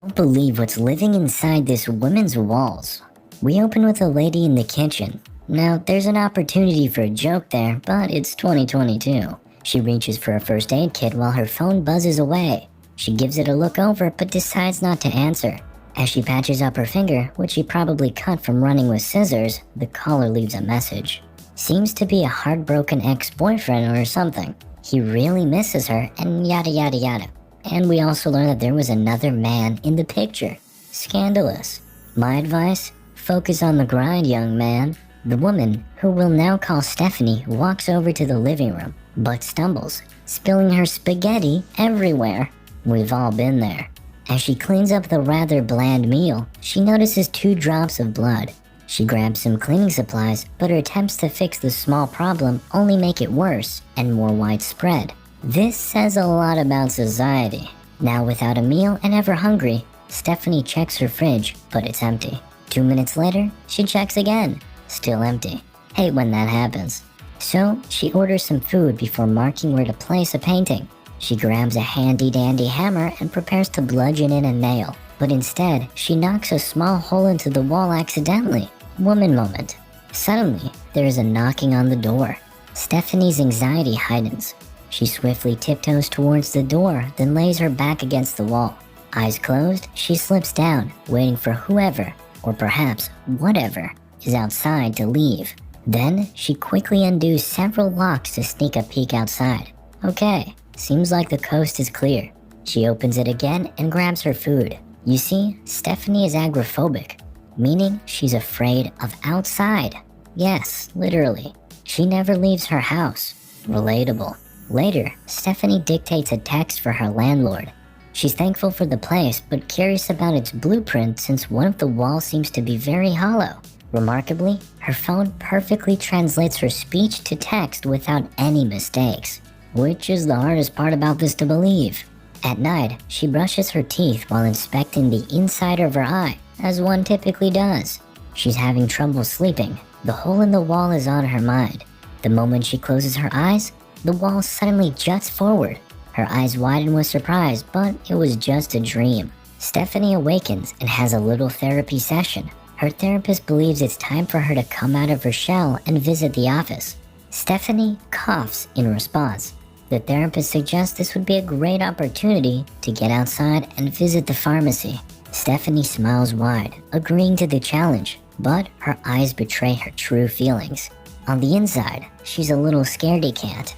Don't believe what's living inside this woman's walls. We open with a lady in the kitchen. Now, there's an opportunity for a joke there, but it's 2022. She reaches for a first aid kit while her phone buzzes away. She gives it a look over but decides not to answer. As she patches up her finger, which she probably cut from running with scissors, the caller leaves a message. Seems to be a heartbroken ex-boyfriend or something. He really misses her and yada yada yada. And we also learn that there was another man in the picture. Scandalous. My advice? Focus on the grind, young man. The woman, who we'll now call Stephanie, walks over to the living room, but stumbles, spilling her spaghetti everywhere. We've all been there. As she cleans up the rather bland meal, she notices 2 drops of blood. She grabs some cleaning supplies, but her attempts to fix the small problem only make it worse and more widespread. This says a lot about society. Now without a meal and ever hungry, Stephanie checks her fridge, but it's empty. 2 minutes later, she checks again. Still empty. Hate when that happens. So, she orders some food before marking where to place a painting. She grabs a handy-dandy hammer and prepares to bludgeon in a nail. But instead, she knocks a small hole into the wall accidentally. Woman moment. Suddenly, there is a knocking on the door. Stephanie's anxiety heightens. She swiftly tiptoes towards the door, then lays her back against the wall. Eyes closed, she slips down, waiting for whoever, or perhaps whatever, is outside to leave. Then, she quickly undoes several locks to sneak a peek outside. Okay, seems like the coast is clear. She opens it again and grabs her food. You see, Stephanie is agoraphobic, meaning she's afraid of outside. Yes, literally. She never leaves her house. Relatable. Later, Stephanie dictates a text for her landlord. She's thankful for the place, but curious about its blueprint since one of the walls seems to be very hollow. Remarkably, her phone perfectly translates her speech to text without any mistakes, which is the hardest part about this to believe. At night, she brushes her teeth while inspecting the inside of her eye, as one typically does. She's having trouble sleeping. The hole in the wall is on her mind. The moment she closes her eyes, the wall suddenly juts forward. Her eyes widen with surprise, but it was just a dream. Stephanie awakens and has a little therapy session. Her therapist believes it's time for her to come out of her shell and visit the office. Stephanie coughs in response. The therapist suggests this would be a great opportunity to get outside and visit the pharmacy. Stephanie smiles wide, agreeing to the challenge, but her eyes betray her true feelings. On the inside, she's a little scaredy cat.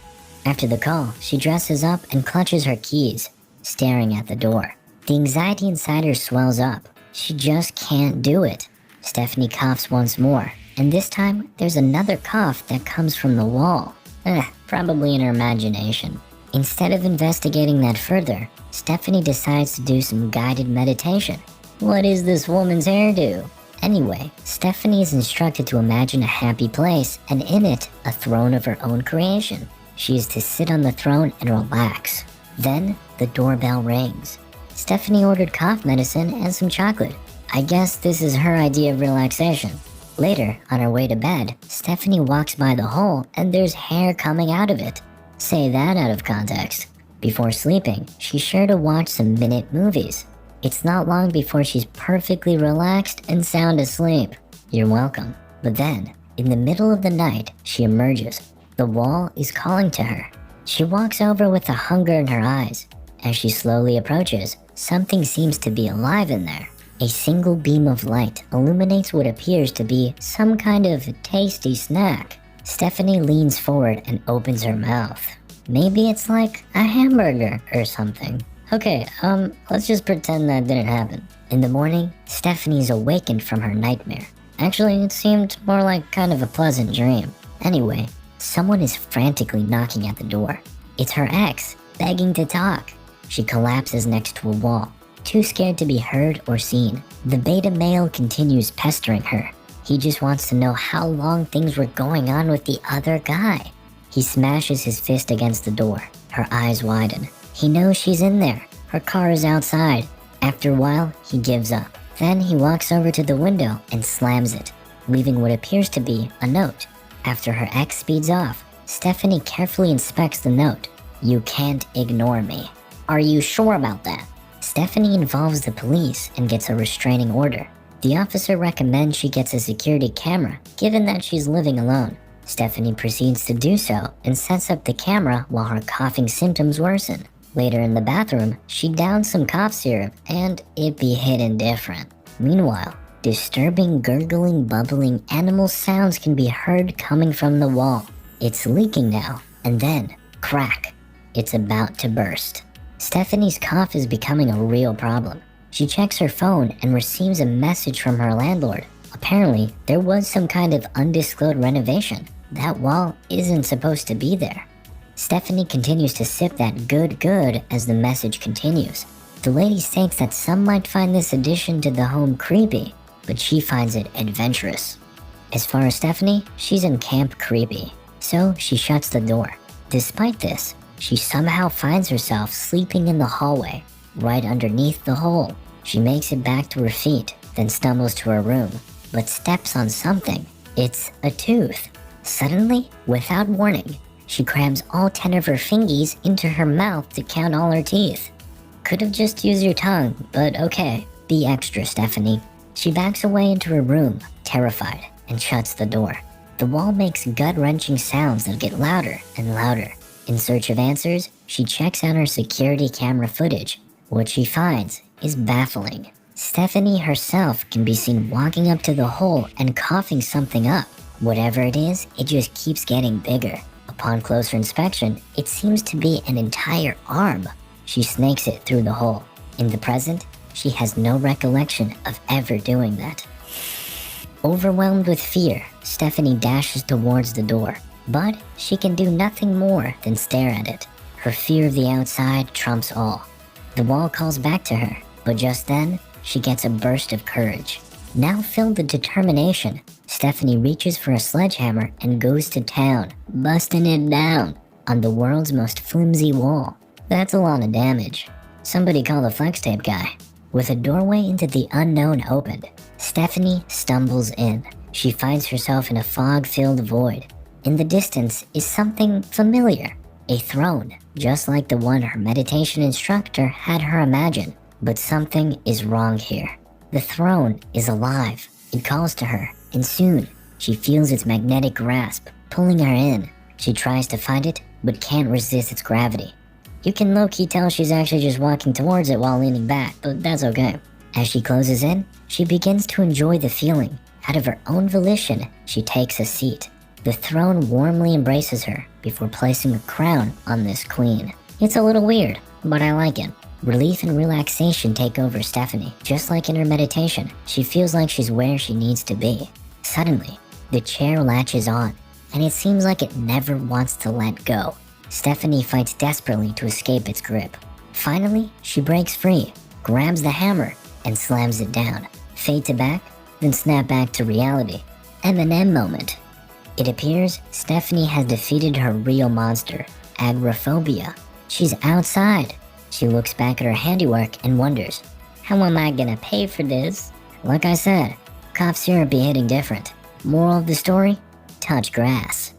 After the call, she dresses up and clutches her keys, staring at the door. The anxiety inside her swells up. She just can't do it. Stephanie coughs once more, and this time there's another cough that comes from the wall. Probably in her imagination. Instead of investigating that further, Stephanie decides to do some guided meditation. What is this woman's hairdo? Anyway, Stephanie is instructed to imagine a happy place and in it, a throne of her own creation. She is to sit on the throne and relax. Then, the doorbell rings. Stephanie ordered cough medicine and some chocolate. I guess this is her idea of relaxation. Later, on her way to bed, Stephanie walks by the hole and there's hair coming out of it. Say that out of context. Before sleeping, she's sure to watch some minute movies. It's not long before she's perfectly relaxed and sound asleep. You're welcome. But then, in the middle of the night, she emerges. The wall is calling to her. She walks over with a hunger in her eyes. As she slowly approaches, something seems to be alive in there. A single beam of light illuminates what appears to be some kind of tasty snack. Stephanie leans forward and opens her mouth. Maybe it's like a hamburger or something. Okay, let's just pretend that didn't happen. In the morning, Stephanie's awakened from her nightmare. Actually, it seemed more like kind of a pleasant dream. Anyway, someone is frantically knocking at the door. It's her ex, begging to talk. She collapses next to a wall, too scared to be heard or seen. The beta male continues pestering her. He just wants to know how long things were going on with the other guy. He smashes his fist against the door. Her eyes widen. He knows she's in there. Her car is outside. After a while, he gives up. Then he walks over to the window and slams it, leaving what appears to be a note. After her ex speeds off, Stephanie carefully inspects the note. You can't ignore me. Are you sure about that? Stephanie involves the police and gets a restraining order. The officer recommends she gets a security camera, given that she's living alone. Stephanie proceeds to do so and sets up the camera while her coughing symptoms worsen. Later in the bathroom, she downs some cough syrup and it be hidden different. Meanwhile, disturbing, gurgling, bubbling animal sounds can be heard coming from the wall. It's leaking now, and then, crack, it's about to burst. Stephanie's cough is becoming a real problem. She checks her phone and receives a message from her landlord. Apparently, there was some kind of undisclosed renovation. That wall isn't supposed to be there. Stephanie continues to sip that good as the message continues. The lady states that some might find this addition to the home creepy, but she finds it adventurous. As far as Stephanie, she's in camp creepy, so she shuts the door. Despite this, she somehow finds herself sleeping in the hallway, right underneath the hole. She makes it back to her feet, then stumbles to her room, but steps on something. It's a tooth. Suddenly, without warning, she crams all 10 of her fingies into her mouth to count all her teeth. Could have just used your tongue, but okay, be extra, Stephanie. She backs away into her room, terrified, and shuts the door. The wall makes gut-wrenching sounds that get louder and louder. In search of answers, she checks out her security camera footage. What she finds is baffling. Stephanie herself can be seen walking up to the hole and coughing something up. Whatever it is, it just keeps getting bigger. Upon closer inspection, it seems to be an entire arm. She snakes it through the hole. In the present, she has no recollection of ever doing that. Overwhelmed with fear, Stephanie dashes towards the door, but she can do nothing more than stare at it. Her fear of the outside trumps all. The wall calls back to her, but just then, she gets a burst of courage. Now filled with determination, Stephanie reaches for a sledgehammer and goes to town, busting it down on the world's most flimsy wall. That's a lot of damage. Somebody call the flex tape guy. With a doorway into the unknown opened, Stephanie stumbles in. She finds herself in a fog-filled void. In the distance is something familiar, a throne, just like the one her meditation instructor had her imagine. But something is wrong here. The throne is alive. It calls to her, and soon, she feels its magnetic grasp, pulling her in. She tries to find it, but can't resist its gravity. You can low-key tell she's actually just walking towards it while leaning back, but that's okay. As she closes in, she begins to enjoy the feeling. Out of her own volition, she takes a seat. The throne warmly embraces her before placing a crown on this queen. It's a little weird, but I like it. Relief and relaxation take over Stephanie. Just like in her meditation, she feels like she's where she needs to be. Suddenly, the chair latches on, and it seems like it never wants to let go. Stephanie fights desperately to escape its grip. Finally, she breaks free, grabs the hammer, and slams it down. Fade to back, then snap back to reality. Eminem moment. It appears Stephanie has defeated her real monster, agoraphobia. She's outside. She looks back at her handiwork and wonders, how am I gonna pay for this? Like I said, cough syrup be hitting different. Moral of the story? Touch grass.